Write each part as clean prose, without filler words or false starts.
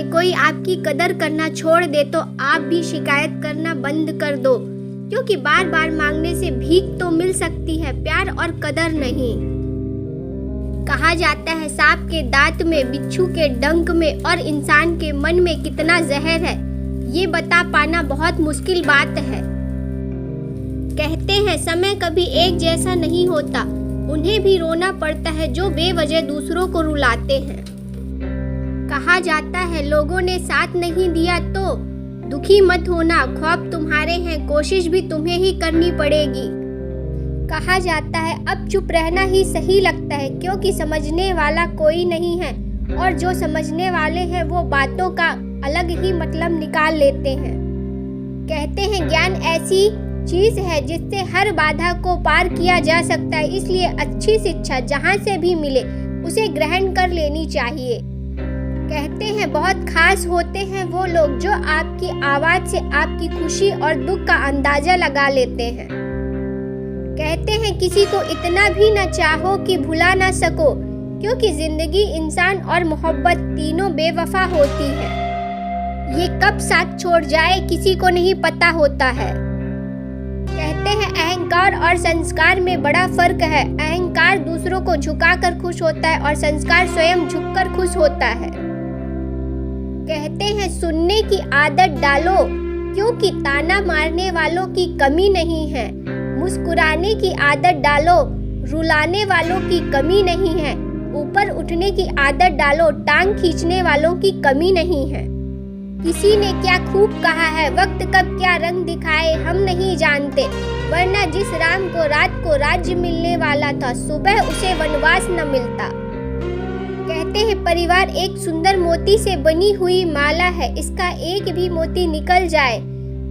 कोई आपकी कदर करना छोड़ दे तो आप भी शिकायत करना बंद कर दो, क्योंकि बार बार मांगने से भीख तो मिल सकती है, प्यार और कदर नहीं। कहा जाता है सांप के दांत में, बिच्छू के डंक में और इंसान के मन में कितना जहर है, ये बता पाना बहुत मुश्किल बात है। कहते हैं समय कभी एक जैसा नहीं होता, उन्हें भी रोना पड़ता है जो बेवजह दूसरों को रुलाते हैं। कहा जाता है लोगों ने साथ नहीं दिया तो दुखी मत होना, ख्वाब तुम्हारे हैं, कोशिश भी तुम्हें ही करनी पड़ेगी। कहा जाता है अब चुप रहना ही सही लगता है, क्योंकि समझने वाला कोई नहीं है और जो समझने वाले हैं वो बातों का अलग ही मतलब निकाल लेते हैं। कहते हैं ज्ञान ऐसी चीज है जिससे हर बाधा को पार किया जा सकता है, इसलिए अच्छी शिक्षा जहाँ से भी मिले उसे ग्रहण कर लेनी चाहिए। कहते हैं बहुत खास होते हैं वो लोग जो आपकी आवाज से आपकी खुशी और दुख का अंदाजा लगा लेते हैं। कहते हैं किसी को इतना भी न चाहो कि भुला ना सको, क्योंकि जिंदगी इंसान और मोहब्बत तीनों बेवफा होती है। ये कब साथ छोड़ जाए किसी को नहीं पता होता है। कहते हैं अहंकार और संस्कार में बड़ा फर्क है, अहंकार दूसरों को झुकाकर खुश होता है और संस्कार स्वयं झुककर खुश होता है। कहते हैं सुनने की आदत डालो, क्योंकि ताना मारने वालों की कमी नहीं है, मुस्कुराने की आदत डालो, रुलाने वालों की कमी नहीं है, ऊपर उठने की आदत डालो, टांग खींचने वालों की कमी नहीं है। किसी ने क्या खूब कहा है, वक्त कब क्या रंग दिखाए हम नहीं जानते, वरना जिस राम को रात को राज्य मिलने वाला था सुबह उसे वनवास न मिलता। कहते हैं परिवार एक सुंदर मोती से बनी हुई माला है, इसका एक भी मोती निकल जाए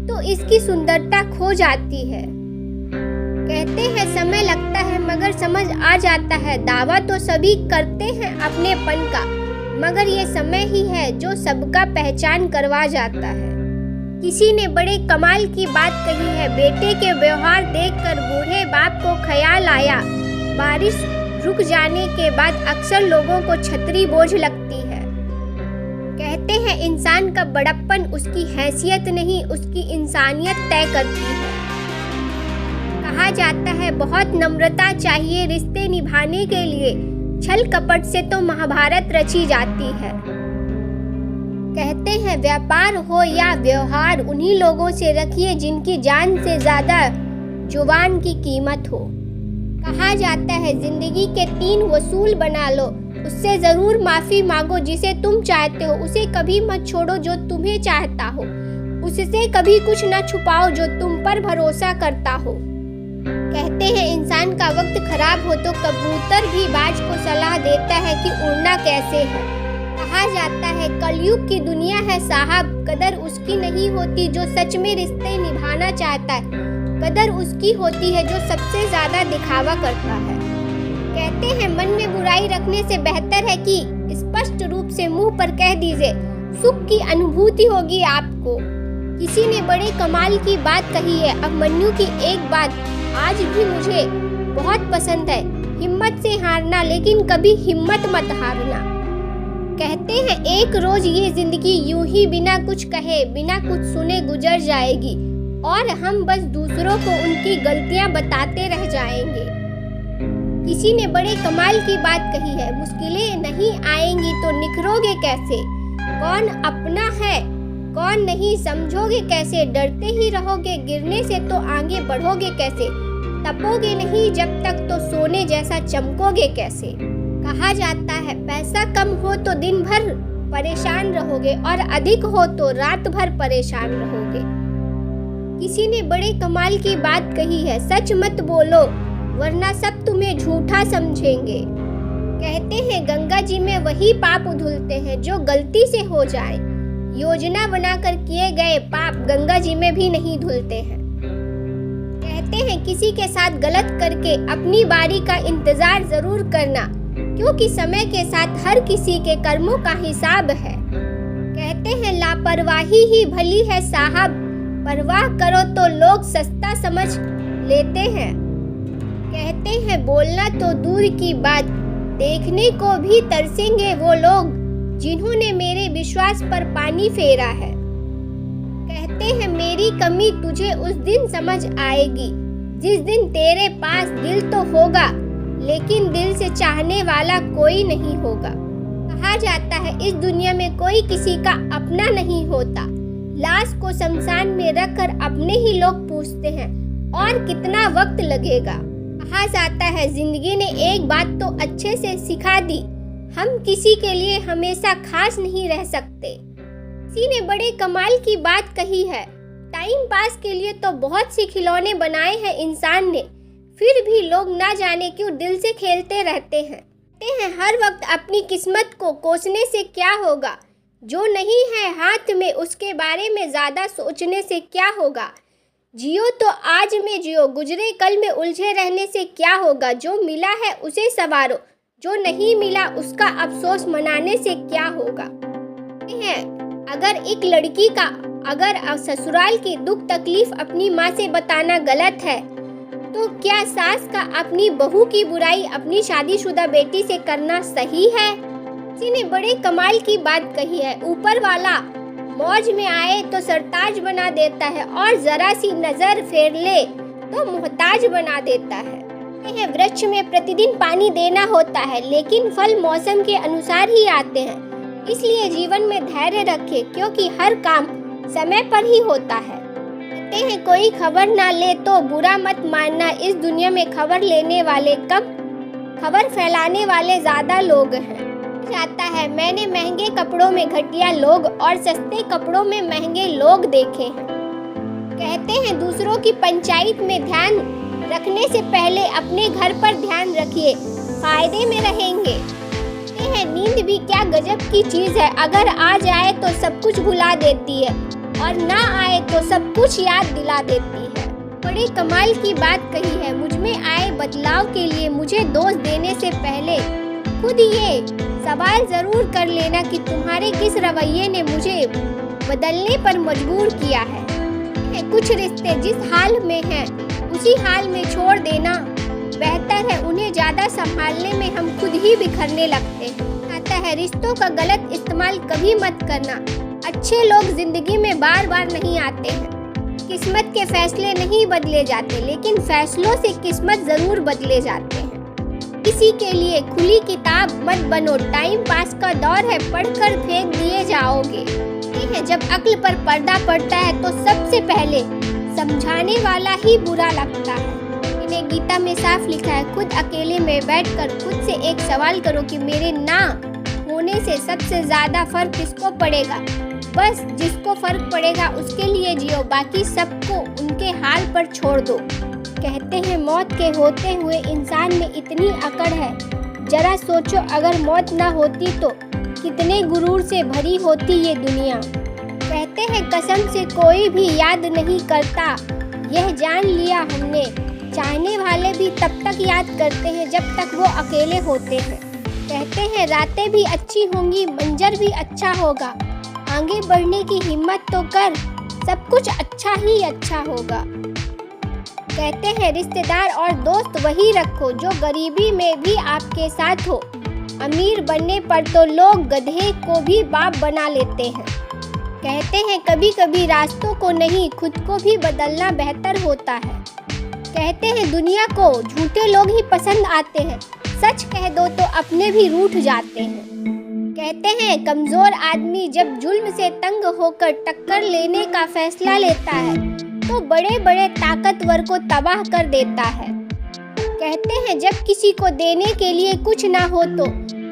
तो इसकी सुंदरता खो जाती है। कहते हैं समय लगता है मगर समझ आ जाता है, दावा तो सभी करते हैं अपनेपन का, मगर ये समय ही है जो सबका पहचान करवा जाता है। किसी ने बड़े कमाल की बात कही है, बेटे के व्यवहार देखकर बूढ़े बाप को ख्याल आया, बारिश रुक जाने के बाद अक्सर लोगों को छतरी बोझ लगती है। कहते हैं इंसान का बड़प्पन उसकी हैसियत नहीं उसकी इंसानियत तय करती है। कहा जाता है बहुत नम्रता चाहिए रिश्ते निभाने के लिए, छल कपट से तो महाभारत रची जाती है। कहते हैं व्यापार हो या व्यवहार उन्हीं लोगों से रखिए जिनकी जान से ज्यादा जुबान की कीमत हो। कहा जाता है जिंदगी के 3 वसूल बना लो, उससे जरूर माफी मांगो जिसे तुम चाहते हो, उसे कभी मत छोड़ो जो तुम्हें चाहता हो, उससे कभी कुछ न छुपाओ जो तुम पर भरोसा करता हो। कहते हैं इंसान का वक्त खराब हो तो कबूतर भी बाज को सलाह देता है कि उड़ना कैसे है। कहा जाता है कलयुग की दुनिया है साहब, कदर उसकी नहीं होती जो सच में रिश्ते निभाना चाहता है, कदर उसकी होती है जो सबसे ज्यादा दिखावा करता है। कहते हैं मन में बुराई रखने से बेहतर है कि स्पष्ट रूप से मुंह पर कह दीजिए, सुख की अनुभूति होगी आपको। किसी ने बड़े कमाल की बात कही है, अभिमन्यु की एक बात आज भी मुझे बहुत पसंद है, हिम्मत से हारना लेकिन कभी हिम्मत मत हारना। कहते हैं एक रोज ये जिंदगी यूं ही बिना कुछ कहे बिना कुछ सुने गुजर जाएगी और हम बस दूसरों को उनकी गलतियां बताते रह जाएंगे। किसी ने बड़े कमाल की बात कही है, मुश्किलें नहीं आएंगी तो निखरोगे कैसे, कौन अपना है कौन नहीं समझोगे कैसे, डरते ही रहोगे गिरने से तो आगे बढ़ोगे कैसे, तपोगे नहीं जब तक तो सोने जैसा चमकोगे कैसे। कहा जाता है पैसा कम हो तो दिन भर परेशान रहोगे और अधिक हो तो रात भर परेशान रहोगे। किसी ने बड़े कमाल की बात कही है, सच मत बोलो वरना सब तुम्हें झूठा समझेंगे। कहते हैं गंगा जी में वही पाप धुलते हैं जो गलती से हो जाए, योजना बनाकर किए गए पाप गंगा जी में भी नहीं धुलते हैं। कहते हैं किसी के साथ गलत करके अपनी बारी का इंतजार जरूर करना, क्योंकि समय के साथ हर किसी के कर्मों का हिसाब है। कहते हैं लापरवाही ही भली है साहब, परवाह करो तो लोग सस्ता समझ लेते हैं। कहते हैं बोलना तो दूर की बात, देखने को भी तरसेंगे वो लोग जिन्होंने मेरे विश्वास विश्वास पर पानी फेरा है। कहते हैं मेरी कमी तुझे उस दिन समझ आएगी, जिस दिन तेरे पास दिल तो होगा लेकिन दिल से चाहने वाला कोई नहीं होगा। कहा जाता है इस दुनिया में कोई किसी का अपना नहीं होता। लाश को शमशान में रखकर अपने ही लोग पूछते हैं और कितना वक्त लगेगा। कहा जाता है जिंदगी ने एक बात तो अच्छे से सिखा दी, हम किसी के लिए हमेशा खास नहीं रह सकते। किसी ने बड़े कमाल की बात कही है, टाइम पास के लिए तो बहुत से खिलौने बनाए हैं इंसान ने, फिर भी लोग ना जाने क्यों दिल से खेलते रहते हैं। कहते हैं हर वक्त अपनी किस्मत को कोसने से क्या होगा, जो नहीं है हाथ में उसके बारे में ज़्यादा सोचने से क्या होगा। जियो तो आज में जियो, गुजरे कल में उलझे रहने से क्या होगा। जो मिला है उसे संवारो, जो नहीं मिला उसका अफसोस मनाने से क्या होगा। अगर एक लड़की का अगर ससुराल की दुख तकलीफ अपनी माँ से बताना गलत है, तो क्या सास का अपनी बहू की बुराई अपनी शादीशुदा बेटी से करना सही है। किसी ने बड़े कमाल की बात कही है, ऊपर वाला मौज में आए तो सरताज बना देता है और जरा सी नजर फेर ले तो मोहताज बना देता है। वृक्ष में प्रतिदिन पानी देना होता है, लेकिन फल मौसम के अनुसार ही आते हैं। इसलिए जीवन में धैर्य रखें, क्योंकि हर काम समय पर ही होता है। कहते हैं कोई खबर ना ले तो बुरा मत मानना, इस दुनिया में खबर लेने वाले कम, खबर फैलाने वाले ज्यादा लोग हैं। जाता है मैंने महंगे कपड़ों में घटिया लोग और सस्ते कपड़ों में महंगे लोग देखे हैं। कहते हैं दूसरों की पंचायत में ध्यान रखने से पहले अपने घर पर ध्यान रखिए, फायदे में रहेंगे। कहते हैं नींद भी क्या गजब की चीज है, अगर आ जाए तो सब कुछ भुला देती है और ना आए तो सब कुछ याद दिला देती है। बड़ी कमाल की बात कही है, मुझ में आए बदलाव के लिए मुझे दोष देने से पहले खुद ये सवाल जरूर कर लेना कि तुम्हारे किस रवैये ने मुझे बदलने पर मजबूर किया है। कुछ रिश्ते जिस हाल में हैं उसी हाल में छोड़ देना बेहतर है, उन्हें ज़्यादा संभालने में हम खुद ही बिखरने लगते हैं। आता है रिश्तों का गलत इस्तेमाल कभी मत करना, अच्छे लोग जिंदगी में बार बार नहीं आते हैं। किस्मत के फैसले नहीं बदले जाते, लेकिन फैसलों से किस्मत जरूर बदले जाते हैं। किसी के लिए खुली किताब मत बनो, टाइम पास का दौर है, पढ़कर फेंक दिए जाओगे। जब अक्ल पर पर्दा पड़ता है तो सबसे पहले समझाने वाला ही बुरा लगता है। इन्हें गीता में साफ लिखा है, खुद अकेले में बैठकर खुद से एक सवाल करो कि मेरे ना होने से सबसे ज्यादा फर्क किसको पड़ेगा। बस जिसको फर्क पड़ेगा उसके लिए जियो, बाकी सबको उनके हाल पर छोड़ दो। कहते हैं मौत के होते हुए इंसान में इतनी अकड़ है, जरा सोचो अगर मौत ना होती तो कितने गुरूर से भरी होती ये दुनिया। कहते हैं कसम से कोई भी याद नहीं करता, यह जान लिया हमने। चाहने वाले भी तब तक याद करते हैं जब तक वो अकेले होते हैं। कहते हैं रातें भी अच्छी होंगी, मंजर भी अच्छा होगा, आगे बढ़ने की हिम्मत तो कर, सब कुछ अच्छा ही अच्छा होगा। कहते हैं रिश्तेदार और दोस्त वही रखो जो गरीबी में भी आपके साथ हो, अमीर बनने पर तो लोग गधे को भी बाप बना लेते हैं। कहते हैं कभी कभी रास्तों को नहीं खुद को भी बदलना बेहतर होता है। कहते हैं दुनिया को झूठे लोग ही पसंद आते हैं, सच कह दो तो अपने भी रूठ जाते हैं। कहते हैं कमजोर आदमी जब जुल्म से तंग होकर टक्कर लेने का फैसला लेता है तो बड़े बड़े ताकतवर को तबाह कर देता है। कहते हैं जब किसी को देने के लिए कुछ ना हो तो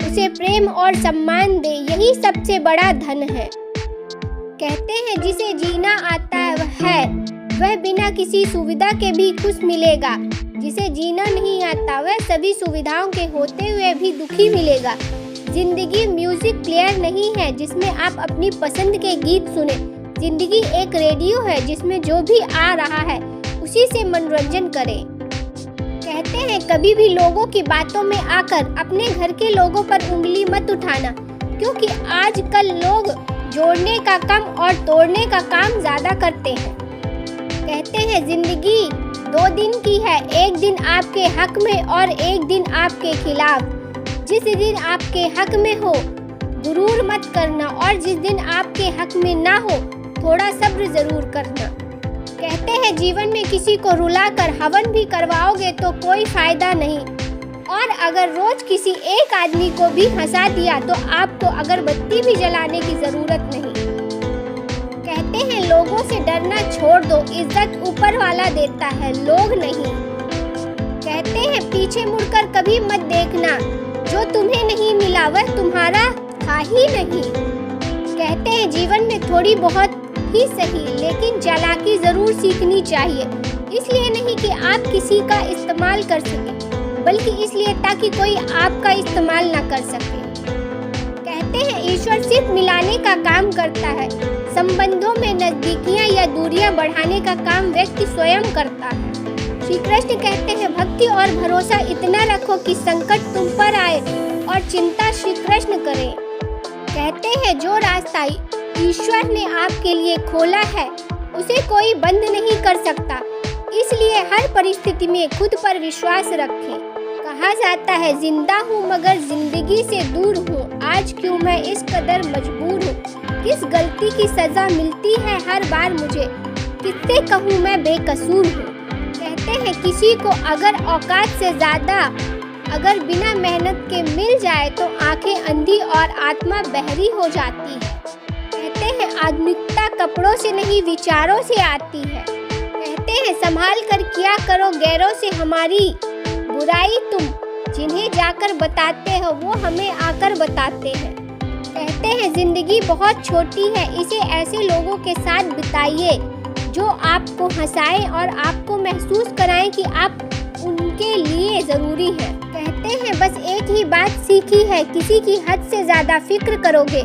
उसे प्रेम और सम्मान दे, यही सबसे बड़ा धन है। कहते हैं जिसे जीना आता है वह बिना किसी सुविधा के भी खुश मिलेगा, जिसे जीना नहीं आता वह सभी सुविधाओं के होते हुए भी दुखी मिलेगा। जिंदगी म्यूजिक प्लेयर नहीं है जिसमें आप अपनी पसंद के गीत सुने, जिंदगी एक रेडियो है जिसमें जो भी आ रहा है उसी से मनोरंजन करें। कहते हैं कभी भी लोगों की बातों में आकर अपने घर के लोगों पर उंगली मत उठाना, क्योंकि आजकल लोग जोड़ने का कम और तोड़ने का काम ज्यादा करते हैं। कहते हैं जिंदगी 2 दिन की है, एक दिन आपके हक में और एक दिन आपके खिलाफ। जिस दिन आपके हक में हो गुरूर मत करना और जिस दिन आपके हक में ना हो, थोड़ा सब्र जरूर करना। कहते हैं जीवन में किसी को रुलाकर हवन भी करवाओगे तो कोई फायदा नहीं, और अगर रोज किसी एक आदमी को भी हंसा दिया तो आपको अगरबत्ती भी जलाने की जरूरत नहीं। कहते हैं लोगों से डरना छोड़ दो, इज्जत ऊपर वाला देता है, लोग नहीं। कहते हैं पीछे मुड़कर कभी मत देखना, जो तुम्हें नहीं मिला वह तुम्हारा था ही नहीं। कहते हैं जीवन में थोड़ी बहुत ही सही, लेकिन चालाकी जरूर सीखनी चाहिए, इसलिए नहीं कि आप किसी का इस्तेमाल कर सके, बल्कि इसलिए ताकि कोई आपका इस्तेमाल ना कर सके। कहते हैं ईश्वर सिर्फ मिलाने का काम करता है, संबंधों में नजदीकियां या दूरियां बढ़ाने का काम व्यक्ति स्वयं करता है। श्री कृष्ण कहते हैं भक्ति और भरोसा इतना रखो कि संकट तुम पर आए और चिंता श्री कृष्ण करें। कहते हैं जो रास्ता ईश्वर ने आपके लिए खोला है उसे कोई बंद नहीं कर सकता, इसलिए हर परिस्थिति में खुद पर विश्वास रखें। कहा जाता है जिंदा हूँ मगर जिंदगी से दूर हूँ, आज क्यों मैं इस कदर मजबूर हूँ। किस गलती की सजा मिलती है हर बार मुझे, किससे कहूँ मैं बेकसूर हूँ। कहते हैं किसी को अगर औकात से ज़्यादा अगर बिना मेहनत के मिल जाए तो आंखें अंधी और आत्मा बहरी हो जाती है। कहते हैं आधुनिकता कपड़ों से नहीं विचारों से आती है। कहते हैं संभाल कर किया करो गैरों से हमारी बुराई, तुम जिन्हें जाकर बताते हो वो हमें आकर बताते हैं। कहते हैं जिंदगी बहुत छोटी है, इसे ऐसे लोगों के साथ बिताइए जो आपको हंसाएं और आपको महसूस कराएं कि आप उनके लिए ज़रूरी है। कहते हैं बस एक ही बात सीखी है, किसी की हद से ज़्यादा फिक्र करोगे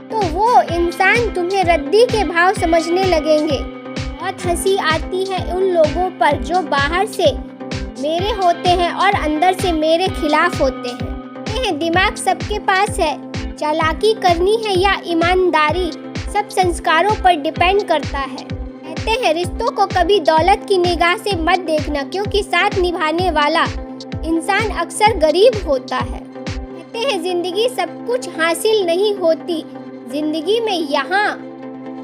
तो वो इंसान तुम्हें रद्दी के भाव समझने लगेंगे। बहुत हंसी आती है उन लोगों पर जो बाहर से मेरे होते हैं और अंदर से मेरे खिलाफ होते हैं। कहते हैं दिमाग सबके पास है, चालाकी करनी है या ईमानदारी सब संस्कारों पर डिपेंड करता है। कहते हैं रिश्तों को कभी दौलत की निगाह से मत देखना, क्योंकि साथ निभाने वाला इंसान अक्सर गरीब होता है। कहते हैं जिंदगी सब कुछ हासिल नहीं होती, जिंदगी में यहाँ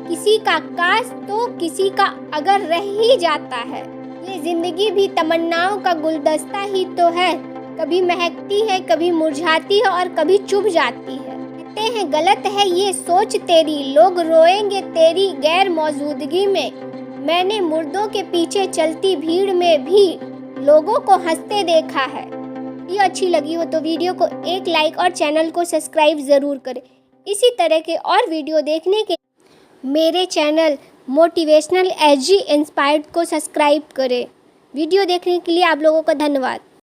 किसी का काश तो किसी का अगर रह ही जाता है। ये जिंदगी भी तमन्नाओं का गुलदस्ता ही तो है, कभी महकती है, कभी मुरझाती है और कभी चुभ जाती है। कहते हैं गलत है ये सोच तेरी, लोग रोएंगे तेरी गैर मौजूदगी में। मैंने मुर्दों के पीछे चलती भीड़ में भी लोगों को हंसते देखा है। वीडियो अच्छी लगी हो तो वीडियो को एक लाइक और चैनल को सब्सक्राइब ज़रूर करें। इसी तरह के और वीडियो देखने के मेरे चैनल मोटिवेशनल एजी इंस्पायर्ड को सब्सक्राइब करें। वीडियो देखने के लिए आप लोगों का धन्यवाद।